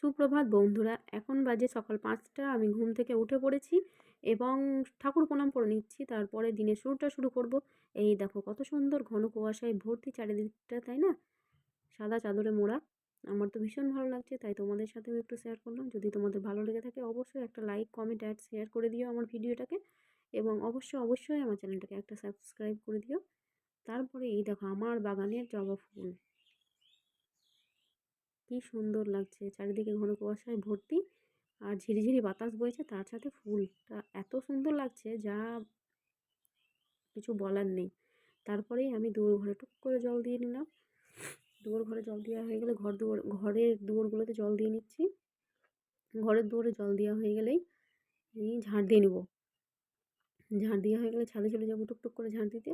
সুপ্রভাত বন্ধুরা, এখন বাজে সকাল ৫টা। আমি ঘুম থেকে উঠে পড়েছি এবং ঠাকুর প্রণাম করে নিচ্ছি। তারপরে দিনের শুরুটা শুরু করব। এই দেখো কত সুন্দর ঘন কুয়াশায় ভর্তি চারিদিকটা, তাই না? সাদা চাদরে মোড়া। আমার তো ভীষণ ভালো লাগছে, তাই তোমাদের সাথেও একটু শেয়ার করলাম। যদি তোমাদের ভালো লেগে থাকে অবশ্যই একটা লাইক, কমেন্ট, অ্যাড, শেয়ার করে দিও আমার ভিডিওটাকে, এবং অবশ্যই আমার চ্যানেলটাকে একটা সাবস্ক্রাইব করে দিও। তারপরে এই দেখো আমার বাগানের জবা ফুল, কি সুন্দর লাগছে, চারিদিকে ঘন কুয়াশায় ভর্তি আর ঝিরিঝিরি বাতাস বইছে, তার সাথে ফুলটা এত সুন্দর লাগছে যা কিছু বলার নেই। তারপরেই আমি দুয়ার ঘরে টুক করে জল দিয়ে নিলাম। দুয়ার ঘরে জল দেওয়া হয়ে গেলে ঘরের দুয়ারগুলোতে জল দিয়ে নিচ্ছি। ঘরের দুয়ারে জল দেওয়া হয়ে গেলেই আমি ঝাঁট দিয়ে নেবো। ঝাঁট দেওয়া হয়ে গেলে ছাদে চলে যাবো টুকটুক করে ঝাঁট দিতে।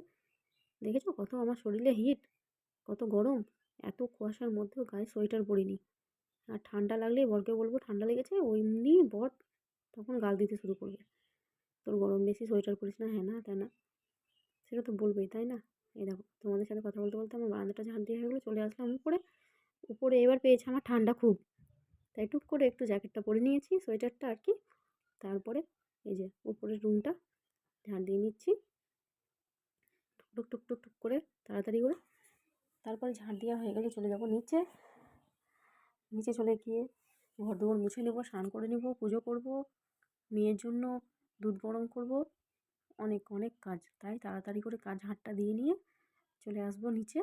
দেখেছো কত আমার শরীরে হিট, কত গরম! এত কুয়াশার মধ্যেও গায়ে সোয়েটার পরিনি। আর ঠান্ডা লাগলেই বরকে বলবো ঠান্ডা লেগেছে, এমনি বর তখন গাল দিতে শুরু করবে, তোর গরম বেশি, সোয়েটার পরিস না, হ্যাঁ না তা না, সেটা তো বলবেই, তাই না? এই দেখো তোমাদের সাথে কথা বলতে বলতে আমার বারান্দাটা ঝাঁট দিয়ে হয়ে গেলো, চলে আসলাম উপরে। উপরে এবার পেয়েছে আমার ঠান্ডা খুব, তাই টুক করে একটু জ্যাকেটটা পরে নিয়েছি, সোয়েটারটা আর কি। তারপরে এই যে উপরের রুমটা ঝাঁট দিয়ে নিচ্ছি টুক টুক টুক টুক করে, তাড়াতাড়ি করে। তারপরে ঝাঁট দেওয়া হয়ে গেলে চলে যাব নিচে। নিচে চলে গিয়ে ঘর দুয়ার মুছে নেবো, স্নান করে নেবো, পুজো করব, মেয়ের জন্য দুধ গরম করব, অনেক অনেক কাজ। তাই তাড়াতাড়ি করে ঝাঁটটা দিয়ে নিয়ে চলে আসবো নিচে।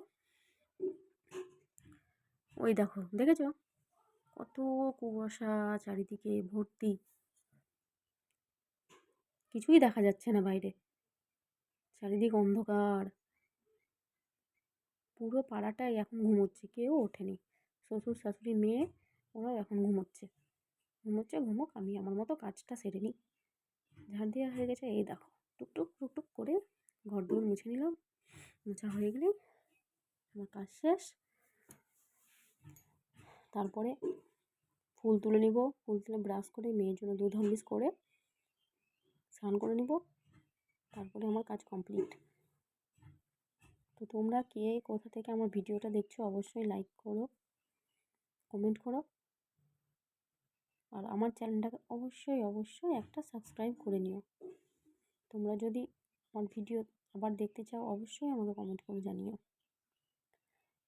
ওই দেখো, দেখেছো কত কুয়াশা চারিদিকে ভর্তি, কিছুই দেখা যাচ্ছে না বাইরে, চারিদিক অন্ধকার। পুরো পাড়াটাই এখন ঘুমোচ্ছে, কেউ ওঠেনি। শ্বশুর শাশুড়ি মেয়ে ওরাও এখন ঘুমোচ্ছে। ঘুমোক, আমি আমার মতো কাজটা সেরে নিই। ঝাড় দেওয়া হয়ে গেছে, এই দেখো টুকটুক টুকটুক করে ঘর দুয়ার মুছে নিলাম। মোছা হয়ে গেলে আমার কাজ শেষ। তারপরে ফুল তুলে নিব, ফুল তুলে ব্রাশ করে মেয়ের জন্য দুধ হরলিক্স করে স্নান করে নিব, তারপরে আমার কাজ কমপ্লিট। তো তোমরা কে কোথা থেকে আমার ভিডিওটা দেখছো অবশ্যই লাইক করো, কমেন্ট করো, আর আমার চ্যানেলটাকে অবশ্যই একটা সাবস্ক্রাইব করে নিও। তোমরা যদি আমার ভিডিও আবার দেখতে চাও অবশ্যই আমাকে কমেন্ট করে জানিও।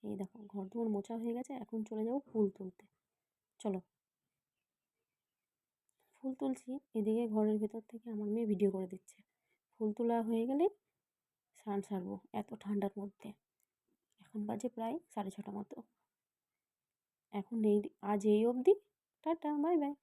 এই দেখো ঘর দুয়ার মোছা হয়ে গেছে, এখন চলে যাবো ফুল তুলতে। চলো, ফুল তুলছি, এদিকে ঘরের ভেতর থেকে আমার মেয়ে ভিডিও করে দিচ্ছে। ফুল তোলা হয়ে গেলে স্নান সারবো এত ঠান্ডার মধ্যে। এখন বাজে প্রায় 6:30 মতো। এখন আজ এই অবধি, টাটা, বাই বাই।